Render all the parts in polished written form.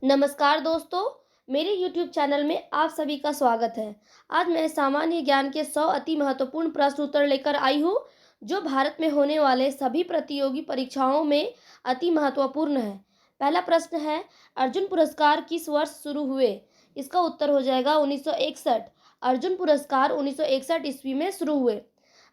नमस्कार दोस्तों, मेरे YouTube चैनल में आप सभी का स्वागत है। आज मैं सामान्य ज्ञान के 100 अति महत्वपूर्ण प्रश्न उत्तर लेकर आई हूँ, जो भारत में होने वाले सभी प्रतियोगी परीक्षाओं में अति महत्वपूर्ण है। पहला प्रश्न है, अर्जुन पुरस्कार किस वर्ष शुरू हुए? इसका उत्तर हो जाएगा 1961। अर्जुन पुरस्कार 1961 ईस्वी में शुरू हुए।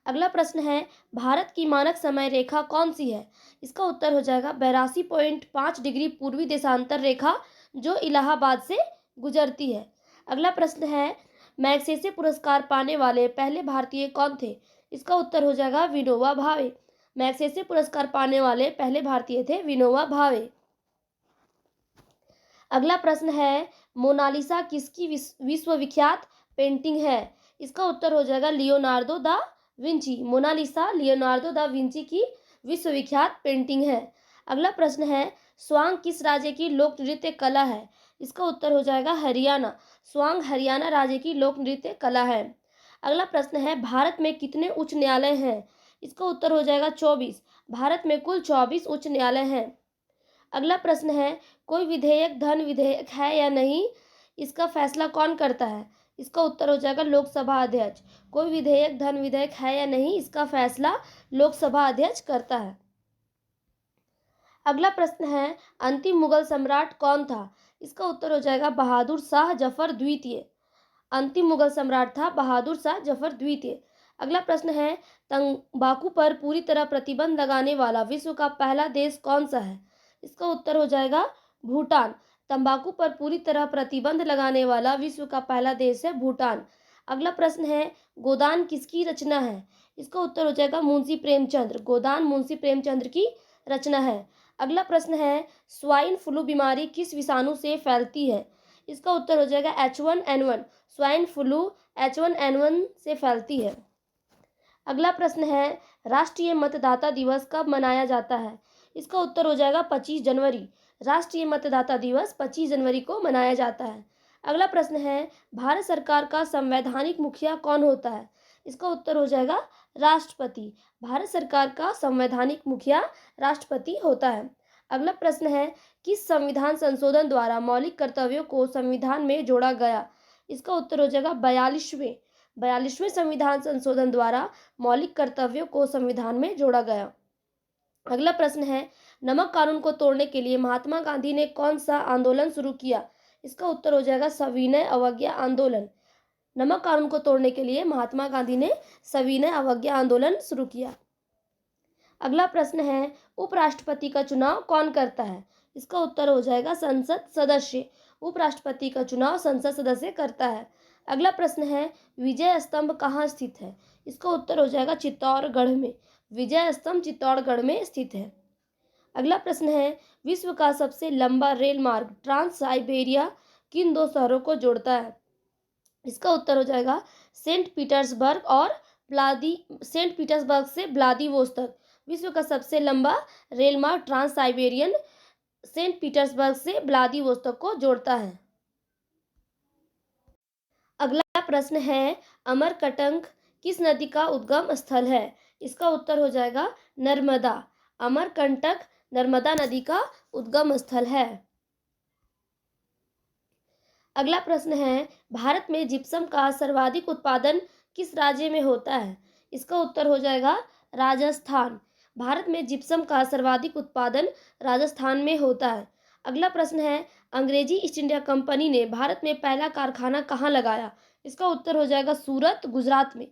अगला प्रश्न है, भारत की मानक समय रेखा कौन सी है? इसका उत्तर हो जाएगा 82.5 डिग्री पूर्वी देशांतर रेखा, जो इलाहाबाद से गुजरती है। अगला प्रश्न है, मैग्सेसे पुरस्कार पाने वाले पहले भारतीय कौन थे? इसका उत्तर हो जाएगा विनोबा भावे। मैग्सेसे पुरस्कार पाने वाले पहले भारतीय थे विनोबा भावे। अगला प्रश्न है, मोनालिसा किसकी विश्वविख्यात पेंटिंग है? इसका उत्तर हो जाएगा Leonardo da Vinci. Mona Lisa Leonardo da Vinci की विश्वविख्यात पेंटिंग है। अगला प्रश्न है, स्वांग किस राज्य की लोक नृत्य कला है? इसका उत्तर हो जाएगा हरियाणा। स्वांग हरियाणा राज्य की लोक नृत्य कला है। अगला प्रश्न है, भारत में कितने उच्च न्यायालय हैं? इसका उत्तर हो जाएगा 24। भारत में कुल 24 उच्च न्यायालय हैं। अगला प्रश्न है, कोई विधेयक धन विधेयक है या नहीं, इसका फैसला कौन करता है? इसका उत्तर हो जाएगा लोकसभा अध्यक्ष। कोई विधेयक धन विधेयक है या नहीं, इसका फैसला लोकसभा अध्यक्ष करता है। अगला प्रश्न है, अंतिम मुगल सम्राट कौन था? इसका उत्तर हो जाएगा बहादुर शाह जफर द्वितीय। अंतिम मुगल सम्राट था बहादुर शाह जफर द्वितीय। अगला प्रश्न है, तंबाकू पर पूरी तरह प्रतिबंध लगाने वाला विश्व का पहला देश कौन सा है? इसका उत्तर हो जाएगा भूटान। तंबाकू पर पूरी तरह प्रतिबंध लगाने वाला विश्व का पहला देश है भूटान। अगला प्रश्न है, गोदान किसकी रचना है? इसका उत्तर हो जाएगा मुंशी प्रेमचंद्र। गोदान मुंशी प्रेमचंद्र की रचना है। अगला प्रश्न है, स्वाइन फ्लू बीमारी किस विषाणु से फैलती है? इसका उत्तर हो जाएगा H1N1। स्वाइन फ्लू H1N1 से फैलती है। अगला प्रश्न है, राष्ट्रीय मतदाता दिवस कब मनाया जाता है? इसका उत्तर हो जाएगा 25 जनवरी। राष्ट्रीय मतदाता दिवस 25 जनवरी को मनाया जाता है। अगला प्रश्न है, भारत सरकार का संवैधानिक मुखिया कौन होता है? इसका उत्तर हो जाएगा राष्ट्रपति। भारत सरकार का संवैधानिक मुखिया राष्ट्रपति होता है। अगला प्रश्न है, किस संविधान संशोधन द्वारा मौलिक कर्तव्यों को संविधान में जोड़ा गया? इसका उत्तर हो जाएगा 42वें संविधान संशोधन द्वारा मौलिक कर्तव्यों को संविधान में जोड़ा गया। अगला प्रश्न है, नमक कानून को तोड़ने के लिए महात्मा गांधी ने कौन सा आंदोलन शुरू किया? इसका उत्तर हो जाएगा सविनय अवज्ञा आंदोलन। नमक कानून को तोड़ने के लिए महात्मा गांधी ने सविनय अवज्ञा आंदोलन शुरू किया। अगला प्रश्न है, उपराष्ट्रपति का चुनाव कौन करता है? इसका उत्तर हो जाएगा संसद सदस्य। उपराष्ट्रपति का चुनाव संसद सदस्य करता है। अगला प्रश्न है, विजय स्तंभ कहाँ स्थित है? इसका उत्तर हो जाएगा चित्तौड़गढ़ में। विजय स्तंभ चित्तौड़गढ़ में स्थित है। अगला प्रश्न है, विश्व का सबसे लंबा रेल मार्ग ट्रांस साइबेरिया किन दो शहरों को जोड़ता है? इसका उत्तर हो जाएगा सेंट पीटर्सबर्ग से व्लादिवोस्तोक। विश्व का सबसे लंबा रेल मार्ग ट्रांस साइबेरियन सेंट पीटर्सबर्ग से व्लादिवोस्तोक को जोड़ता है। अगला प्रश्न है, अमरकंटक किस नदी का उद्गम स्थल है? इसका उत्तर हो जाएगा नर्मदा। अमरकंटक नर्मदा नदी का उद्गम स्थल है। अगला प्रश्न है, भारत में जिप्सम का सर्वाधिक उत्पादन किस राज्य में होता है? इसका उत्तर हो जाएगा राजस्थान। भारत में जिप्सम का सर्वाधिक उत्पादन राजस्थान में होता है। अगला प्रश्न है, अंग्रेजी ईस्ट इंडिया कंपनी ने भारत में पहला कारखाना कहाँ लगाया? इसका उत्तर हो जाएगा सूरत, गुजरात में।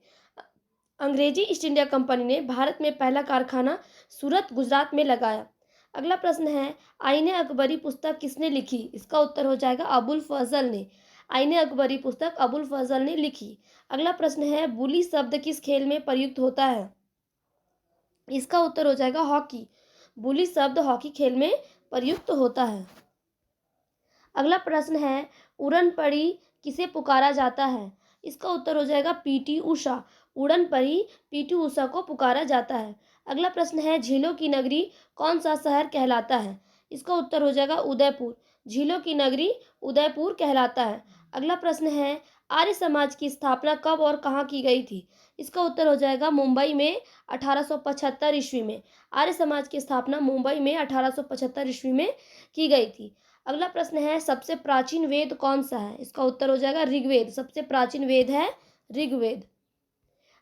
अंग्रेजी ईस्ट इंडिया कंपनी ने भारत में पहला कारखाना सूरत, गुजरात में लगाया। अगला प्रश्न है, आईने अकबरी पुस्तक किसने लिखी? इसका उत्तर हो जाएगा अबुल फजल ने। आईने अकबरी पुस्तक अबुल फजल ने लिखी। अगला प्रश्न है, बुली शब्द किस खेल में प्रयुक्त होता है? इसका उत्तर हो जाएगा हॉकी। बुली शब्द हॉकी खेल में प्रयुक्त होता है। अगला प्रश्न है, उड़न परी किसे पुकारा जाता है? इसका उत्तर हो जाएगा पीटी उषा। उड़न परी पीटी उषा को पुकारा जाता है। अगला प्रश्न है, झीलों की नगरी कौन सा शहर कहलाता है? इसका उत्तर हो जाएगा उदयपुर। झीलों की नगरी उदयपुर कहलाता है। अगला प्रश्न है, आर्य समाज की स्थापना कब और कहाँ की गई थी? इसका उत्तर हो जाएगा मुंबई में 1875 ईस्वी में। आर्य समाज की स्थापना मुंबई में 1875 ईस्वी में की गई थी। अगला प्रश्न है सबसे प्राचीन वेद कौन सा है? इसका उत्तर हो जाएगा ऋग्वेद। सबसे प्राचीन वेद है ऋग्वेद।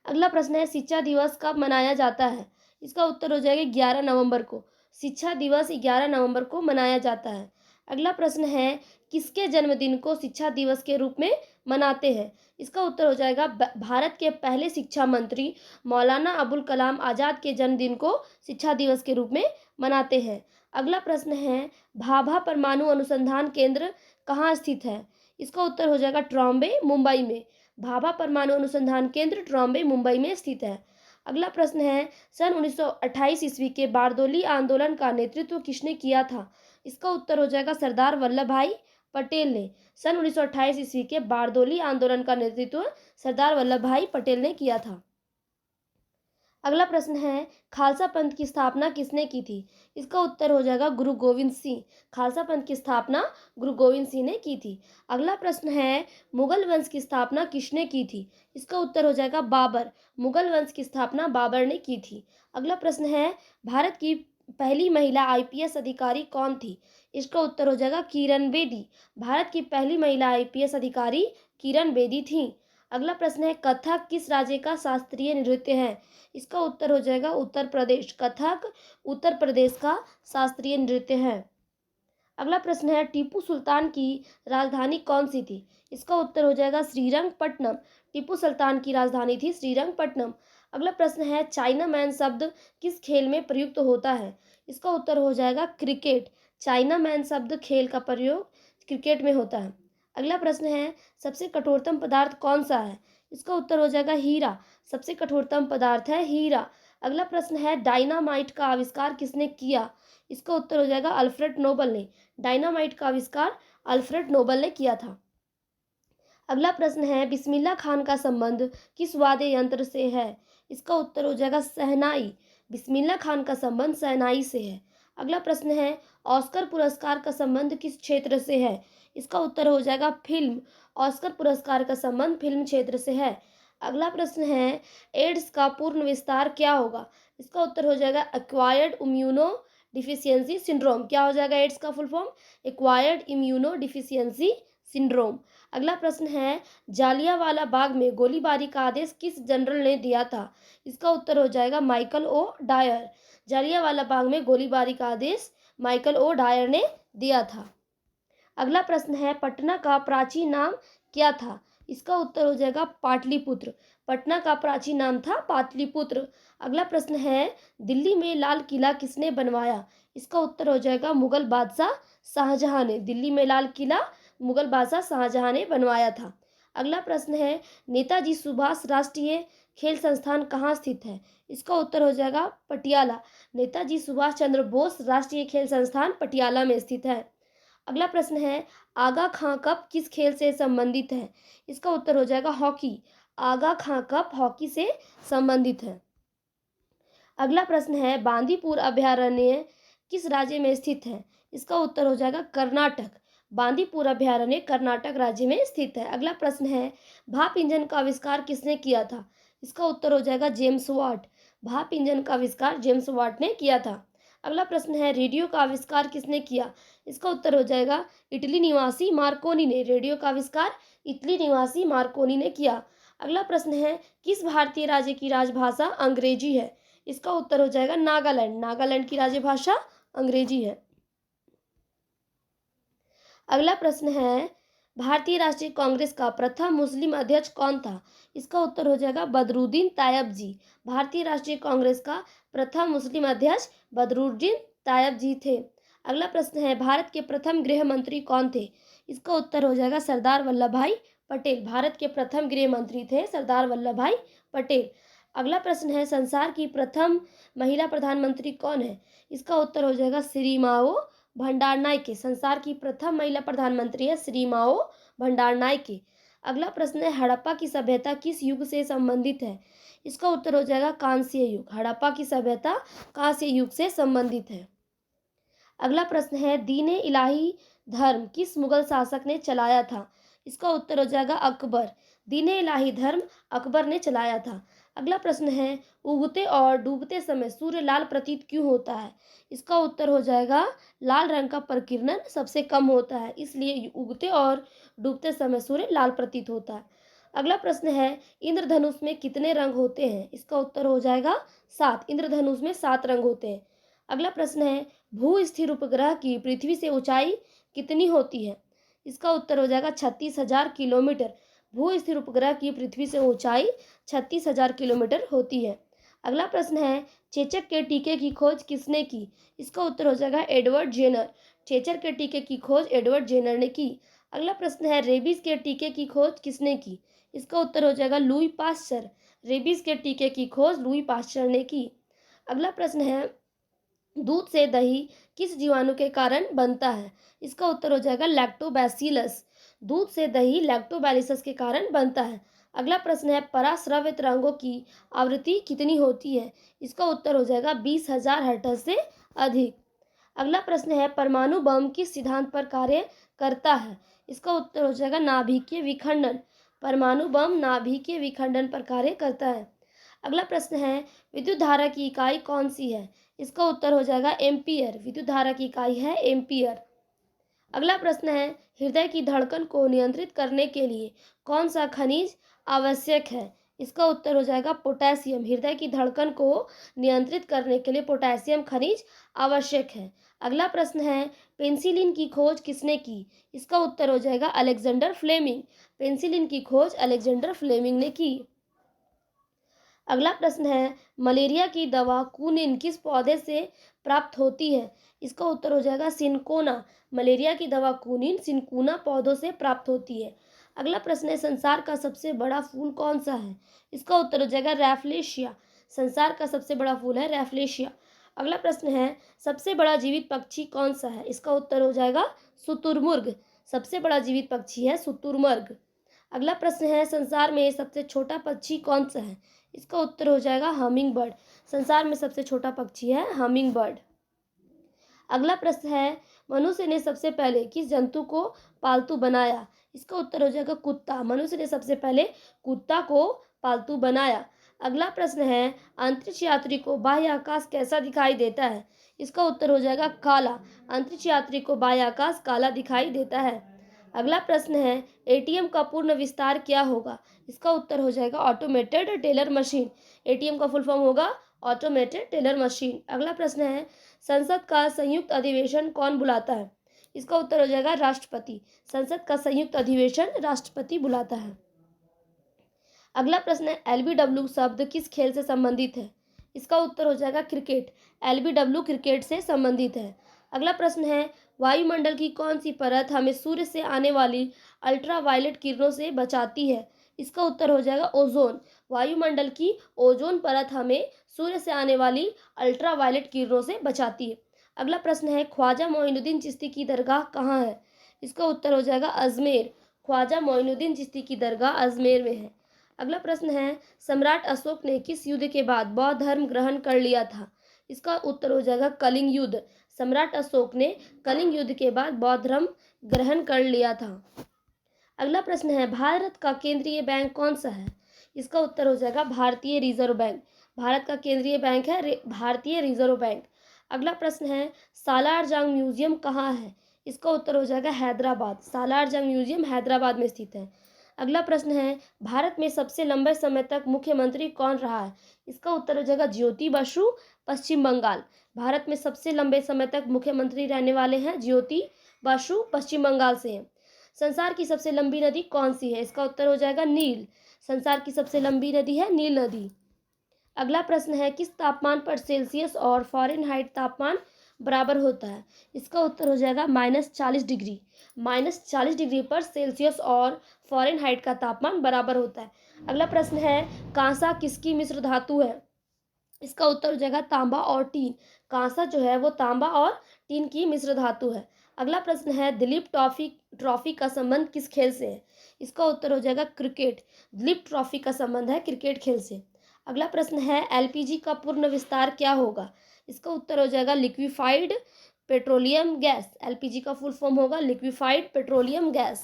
अगला प्रश्न है शिक्षा दिवस कब मनाया जाता है? इसका उत्तर हो जाएगा 11 नवंबर को। शिक्षा दिवस 11 नवंबर को मनाया जाता है। अगला प्रश्न है किसके जन्मदिन को शिक्षा दिवस के रूप में मनाते हैं? इसका उत्तर हो जाएगा भारत के पहले शिक्षा मंत्री मौलाना अबुल कलाम आज़ाद के जन्मदिन को शिक्षा दिवस के रूप में मनाते हैं। अगला प्रश्न है भाभा परमाणु अनुसंधान केंद्र कहाँ स्थित है? इसका उत्तर हो जाएगा ट्रॉम्बे, मुंबई में। भाभा परमाणु अनुसंधान केंद्र ट्रॉम्बे, मुंबई में स्थित है। अगला प्रश्न है सन 1928 ईस्वी के बारदोली आंदोलन का नेतृत्व किसने किया था? इसका उत्तर हो जाएगा सरदार वल्लभ भाई पटेल ने। सन 1928 ईस्वी के बारदोली आंदोलन का नेतृत्व सरदार वल्लभ भाई पटेल ने किया था। अगला प्रश्न है खालसा पंथ की स्थापना किसने की थी? इसका उत्तर हो जाएगा गुरु गोविंद सिंह। खालसा पंथ की स्थापना गुरु गोविंद सिंह ने की थी। अगला प्रश्न है मुगल वंश की स्थापना किसने की थी? इसका उत्तर हो जाएगा बाबर। मुगल वंश की स्थापना बाबर ने की थी। अगला प्रश्न है भारत की पहली महिला आईपीएस अधिकारी कौन थी? इसका उत्तर हो जाएगा किरण बेदी। भारत की पहली महिला आईपीएस अधिकारी किरण बेदी थी। अगला प्रश्न है कथक किस राज्य का शास्त्रीय नृत्य है? इसका उत्तर हो जाएगा उत्तर प्रदेश। कथक उत्तर प्रदेश का शास्त्रीय नृत्य है। अगला प्रश्न है टीपू सुल्तान की राजधानी कौन सी थी? इसका उत्तर हो जाएगा श्रीरंगपट्टनम। टीपू सुल्तान की राजधानी थी श्रीरंगपट्टनम। अगला प्रश्न है चाइना मैन शब्द किस खेल में प्रयुक्त होता है? इसका उत्तर हो जाएगा क्रिकेट। चाइना मैन शब्द खेल का प्रयोग क्रिकेट में होता है। अगला प्रश्न है सबसे कठोरतम पदार्थ कौन सा है? इसका उत्तर हो जाएगा हीरा। सबसे कठोरतम पदार्थ है हीरा। अगला प्रश्न है डायनामाइट का आविष्कार किसने किया? इसका उत्तर हो जाएगा अल्फ्रेड नोबल ने। डायनामाइट का आविष्कार अल्फ्रेड नोबल ने किया था। अगला प्रश्न है बिस्मिल्लाह खान का संबंध किस वाद्य यंत्र से है? इसका उत्तर हो जाएगा शहनाई। बिस्मिल्लाह खान का संबंध शहनाई से है। अगला प्रश्न है ऑस्कर पुरस्कार का संबंध किस क्षेत्र से है? इसका उत्तर हो जाएगा फिल्म। ऑस्कर पुरस्कार का संबंध फिल्म क्षेत्र से है। अगला प्रश्न है एड्स का पूर्ण विस्तार क्या होगा? इसका उत्तर हो जाएगा एक्वायर्ड इम्यूनो डिफिशियंसी सिंड्रोम। क्या हो जाएगा एड्स का full form? Acquired immuno deficiency syndrome. अगला प्रश्न है जालियांवाला बाग में गोलीबारी का आदेश किस जनरल ने दिया था? इसका उत्तर हो जाएगा Michael O Dyer. Jallianwala Bagh में गोलीबारी का आदेश माइकल ओ डायर ने दिया था। अगला प्रश्न है पटना का प्राचीन नाम क्या था? इसका उत्तर हो जाएगा पाटलिपुत्र। पटना का प्राचीन नाम था पाटलिपुत्र। अगला प्रश्न है दिल्ली में लाल किला किसने बनवाया? इसका उत्तर हो जाएगा मुगल बादशाह शाहजहां ने। दिल्ली में लाल किला मुगल बादशाह शाहजहां ने बनवाया था। अगला प्रश्न है नेताजी सुभाष राष्ट्रीय खेल संस्थान कहाँ स्थित है? इसका उत्तर हो जाएगा पटियाला। नेताजी सुभाष चंद्र बोस राष्ट्रीय खेल संस्थान पटियाला में स्थित है। अगला प्रश्न है आगा खां कप किस खेल से संबंधित है? इसका उत्तर हो जाएगा हॉकी। आगा खां कप हॉकी से संबंधित है। अगला प्रश्न है बांदीपुर अभयारण्य किस राज्य में स्थित है? इसका उत्तर हो जाएगा कर्नाटक। बांदीपुर अभयारण्य कर्नाटक राज्य में स्थित है। अगला प्रश्न है भाप इंजन का आविष्कार किसने किया था? इसका उत्तर हो जाएगा जेम्स वाट। भाप इंजन का आविष्कार जेम्स वाट ने किया था। अगला प्रश्न है रेडियो का आविष्कार किसने किया? इसका उत्तर हो जाएगा इटली निवासी मार्कोनी ने। रेडियो का आविष्कार इटली निवासी मार्कोनी ने किया। अगला प्रश्न है किस भारतीय राज्य की राजभाषा अंग्रेजी है? इसका उत्तर हो जाएगा नागालैंड। नागालैंड की राजभाषा अंग्रेजी है। अगला प्रश्न है भारतीय राष्ट्रीय कांग्रेस का प्रथम मुस्लिम अध्यक्ष कौन था? इसका उत्तर हो जाएगा बदरुद्दीन तायब जी। भारतीय राष्ट्रीय कांग्रेस का प्रथम मुस्लिम अध्यक्ष बदरुद्दीन तायब जी थे। अगला प्रश्न है भारत के प्रथम गृह मंत्री कौन थे? इसका उत्तर हो जाएगा सरदार वल्लभ भाई पटेल। भारत के प्रथम गृह मंत्री थे सरदार वल्लभ भाई पटेल। अगला प्रश्न है संसार की प्रथम महिला प्रधानमंत्री कौन है? इसका उत्तर हो जाएगा श्रीमाओ भंडारनायके। संसार की प्रथम महिला प्रधानमंत्री है श्रीमाओ भंडारनायके। अगला प्रश्न है हड़प्पा की सभ्यता किस युग से संबंधित है? इसका उत्तर हो जाएगा कांस्य युग। हड़प्पा की सभ्यता कांस्य युग से संबंधित है। अगला प्रश्न है दीन ए इलाही धर्म किस मुगल शासक ने चलाया था? इसका उत्तर हो जाएगा अकबर। दीन ए इलाही धर्म अकबर ने चलाया था। अगला प्रश्न है, उगते और डूबते समय सूर्य लाल प्रतीत क्यों होता है? इसका उत्तर हो जाएगा, लाल रंग का प्रकीर्णन सबसे कम होता है, इसलिए उगते और डूबते समय सूर्य लाल प्रतीत होता है। अगला प्रश्न है, इंद्रधनुष में कितने रंग होते हैं? इसका उत्तर हो जाएगा 7। इंद्रधनुष में 7 रंग होते हैं। अगला प्रश्न है, भू स्थिर उपग्रह की पृथ्वी से ऊंचाई कितनी होती है? इसका उत्तर हो जाएगा 36,000 किलोमीटर। भू स्थिर उपग्रह की पृथ्वी से ऊंचाई 36,000 किलोमीटर होती है। अगला प्रश्न है, चेचक के टीके की खोज किसने की? इसका उत्तर हो जाएगा एडवर्ड जेनर। चेचक के टीके की खोज एडवर्ड जेनर ने की। अगला प्रश्न है, रेबीज के टीके की खोज किसने की? इसका उत्तर हो जाएगा लुई पास्चर। रेबीज के टीके की खोज लुई पास्चर ने की। अगला प्रश्न है, दूध से दही किस जीवाणु के कारण बनता है? इसका उत्तर हो जाएगा लैक्टोबैसिलस। दूध से दही लैक्टोबैसिलस के कारण बनता है। अगला प्रश्न है, पराश्रव्य तरंगों की आवृत्ति कितनी होती है? इसका उत्तर हो जाएगा 20,000 हर्ट्ज से अधिक। अगला प्रश्न है, परमाणु बम किस सिद्धांत पर कार्य करता है? इसका उत्तर हो जाएगा नाभिकीय विखंडन। परमाणु बम नाभिकीय विखंडन पर कार्य करता है। अगला प्रश्न है, विद्युत धारा की इकाई कौन सी है? इसका उत्तर हो जाएगा एम्पियर। विद्युत धारा की इकाई है एम्पियर। अगला प्रश्न है, हृदय की धड़कन को नियंत्रित करने के लिए कौन सा खनिज आवश्यक है? इसका उत्तर हो जाएगा पोटेशियम। हृदय की धड़कन को नियंत्रित करने के लिए पोटेशियम खनिज आवश्यक है। अगला प्रश्न है, पेनिसिलिन की खोज किसने की? इसका उत्तर हो जाएगा अलेक्जेंडर फ्लेमिंग। पेनिसिलिन की खोज अलेक्जेंडर फ्लेमिंग ने की। अगला प्रश्न है, मलेरिया की दवा कुनिन किस पौधे से प्राप्त होती है? इसका उत्तर हो जाएगा सिनकोना। मलेरिया की दवा कुनिन सिनकोना पौधों से प्राप्त होती है। अगला प्रश्न है, संसार का सबसे बड़ा फूल कौन सा है? इसका उत्तर हो जाएगा रैफ्लेशिया। संसार का सबसे बड़ा फूल है रैफ्लेशिया। अगला प्रश्न है, सबसे बड़ा जीवित पक्षी कौन सा है? इसका उत्तर हो जाएगा शुतुरमुर्ग। सबसे बड़ा जीवित पक्षी है शुतुरमुर्ग। अगला प्रश्न है, संसार में सबसे छोटा पक्षी कौन सा है? इसका उत्तर हो जाएगा हमिंग बर्ड। संसार में सबसे छोटा पक्षी है हमिंग बर्ड। अगला प्रश्न है, मनुष्य ने सबसे पहले किस जंतु को पालतू बनाया? इसका उत्तर हो जाएगा कुत्ता। मनुष्य ने सबसे पहले कुत्ता को पालतू बनाया। अगला प्रश्न है, अंतरिक्ष यात्री को बाह्य आकाश कैसा दिखाई देता है? इसका उत्तर हो जाएगा काला। अंतरिक्ष यात्री को बाह्य आकाश काला दिखाई देता है। अगला प्रश्न है, एटीएम का पूर्ण विस्तार क्या होगा? इसका उत्तर हो जाएगा ऑटोमेटेड टेलर मशीन। एटीएम का फुल फॉर्म होगा ऑटोमेटेड टेलर मशीन। अगला प्रश्न है, संसद का संयुक्त अधिवेशन कौन बुलाता है? इसका उत्तर हो जाएगा राष्ट्रपति। संसद का संयुक्त अधिवेशन राष्ट्रपति बुलाता है। अगला प्रश्न है, एलबीडब्ल्यू शब्द किस खेल से संबंधित है? इसका उत्तर हो जाएगा क्रिकेट। एलबीडब्ल्यू क्रिकेट से संबंधित है। अगला प्रश्न है, वायुमंडल की कौन सी परत हमें सूर्य से आने वाली अल्ट्रावायलेट किरणों से बचाती है? इसका उत्तर हो जाएगा ओजोन। वायुमंडल की ओजोन परत हमें सूर्य से आने वाली अल्ट्रावायलेट किरणों से बचाती है। अगला प्रश्न है, ख्वाजा मोइनुद्दीन चिश्ती की दरगाह कहाँ है? इसका उत्तर हो जाएगा अजमेर। ख्वाजा मोइनुद्दीन चिश्ती की दरगाह अजमेर में है। अगला प्रश्न है, सम्राट अशोक ने किस युद्ध के बाद बौद्ध धर्म ग्रहण कर लिया था? इसका उत्तर हो जाएगा कलिंग युद्ध। सम्राट अशोक ने कलिंग युद्ध के बाद बौद्ध धर्म ग्रहण कर लिया था। अगला प्रश्न है, भारत का केंद्रीय बैंक कौन सा है? इसका उत्तर हो जाएगा भारतीय रिजर्व बैंक। भारत का केंद्रीय बैंक है भारतीय रिजर्व बैंक। अगला प्रश्न है, सालार जंग म्यूजियम कहाँ है? इसका उत्तर हो जाएगा हैदराबाद। सालार जंग म्यूजियम हैदराबाद में स्थित है। अगला प्रश्न है, भारत में सबसे लंबे समय तक मुख्यमंत्री कौन रहा है? इसका उत्तर हो जाएगा ज्योति बसु, पश्चिम बंगाल। भारत में सबसे लंबे समय तक मुख्यमंत्री रहने वाले हैं ज्योति बसु, पश्चिम बंगाल से हैं। संसार की सबसे लंबी नदी कौन सी है? इसका उत्तर हो जाएगा नील। संसार की सबसे लंबी नदी है नील नदी। अगला प्रश्न है, किस तापमान पर सेल्सियस और फ़ारेनहाइट तापमान बराबर होता है? इसका उत्तर हो जाएगा -40 डिग्री। -40 डिग्री पर सेल्सियस और फ़ारेनहाइट का तापमान बराबर होता है। अगला प्रश्न है, कांसा किसकी मिश्र धातु है? इसका उत्तर हो जाएगा तांबा और टीन। कांसा जो है वो तांबा और टीन की मिश्र धातु है। अगला प्रश्न है, दिलीप ट्रॉफी का संबंध किस खेल से है? इसका उत्तर हो जाएगा क्रिकेट। दिलीप ट्रॉफी का संबंध है क्रिकेट खेल से। अगला प्रश्न है, एलपीजी का पूर्ण विस्तार क्या होगा? इसका उत्तर हो जाएगा लिक्विफाइड पेट्रोलियम गैस। एलपीजी का फुल फॉर्म होगा लिक्विफाइड पेट्रोलियम गैस।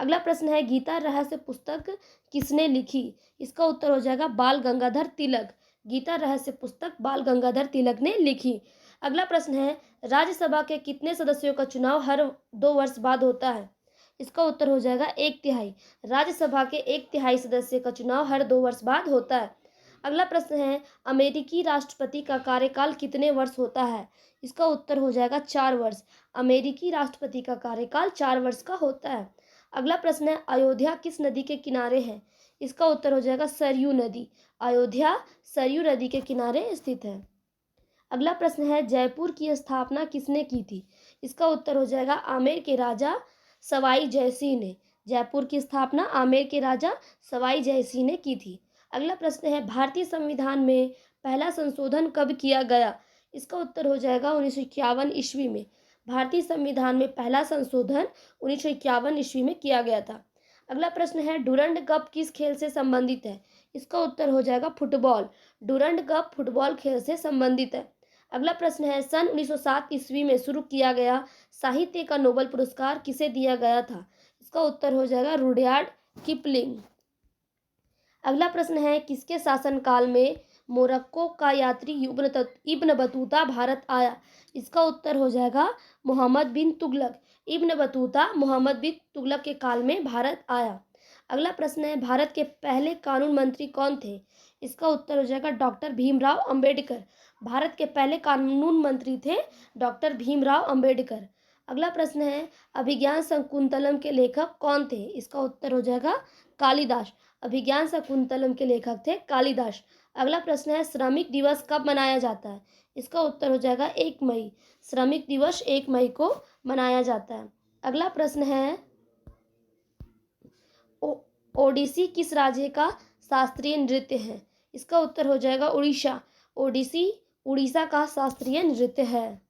अगला प्रश्न है गीता रहस्य पुस्तक किसने लिखी? इसका उत्तर हो जाएगा बाल गंगाधर तिलक। गीता रहस्य पुस्तक बाल गंगाधर तिलक ने लिखी। अगला प्रश्न है राज्यसभा के कितने सदस्यों का चुनाव हर 2 वर्ष बाद होता है? इसका उत्तर हो जाएगा 1/3। राज्यसभा के 1/3 सदस्य का चुनाव हर 2 वर्ष बाद होता है। अगला प्रश्न है अमेरिकी राष्ट्रपति का कार्यकाल कितने वर्ष होता है? इसका उत्तर हो जाएगा 4 वर्ष। अमेरिकी राष्ट्रपति का कार्यकाल 4 वर्ष का होता है। अगला प्रश्न है अयोध्या किस नदी के किनारे है? इसका उत्तर हो जाएगा सरयू नदी। अयोध्या सरयू नदी के किनारे स्थित है। अगला प्रश्न है जयपुर की स्थापना किसने की थी? इसका उत्तर हो जाएगा आमेर के राजा सवाई जयसिंह ने। जयपुर की स्थापना आमेर के राजा सवाई जयसिंह ने की थी। अगला प्रश्न है भारतीय संविधान में पहला संशोधन कब किया गया? इसका उत्तर हो जाएगा 1951 ईस्वी में। भारतीय संविधान में पहला संशोधन 1951 ईस्वी में किया गया था। अगला प्रश्न है डूरंड कप किस खेल से संबंधित है? इसका उत्तर हो जाएगा फुटबॉल। डूरंड कप फुटबॉल खेल से संबंधित है। अगला प्रश्न है सन 1907 ईस्वी में शुरू किया गया साहित्य का नोबेल पुरस्कार किसे दिया गया था? इसका उत्तर हो जाएगा रुडयार्ड किपलिंग। अगला प्रश्न है किसके शासनकाल में मोरक्को का यात्री इब्न बतूता भारत आया? इसका उत्तर हो जाएगा मोहम्मद बिन तुगलक। इब्न बतूता मोहम्मद बिन तुगलक के काल में भारत आया। अगला प्रश्न है भारत के पहले कानून मंत्री कौन थे? इसका उत्तर हो जाएगा डॉक्टर भीमराव अंबेडकर। भारत के पहले कानून मंत्री थे डॉक्टर भीमराव अंबेडकर। अगला प्रश्न है अभिज्ञान शकुंतलम के लेखक कौन थे? इसका उत्तर हो जाएगा कालिदास। अभिज्ञान शकुंतलम के लेखक थे कालिदास। अगला प्रश्न है श्रमिक दिवस कब मनाया जाता है? इसका उत्तर हो जाएगा 1 मई। श्रमिक दिवस 1 मई को मनाया जाता है। अगला प्रश्न है ओडिसी किस राज्य का शास्त्रीय नृत्य है? इसका उत्तर हो जाएगा उड़ीसा। ओडिसी उड़ीसा का शास्त्रीय नृत्य है।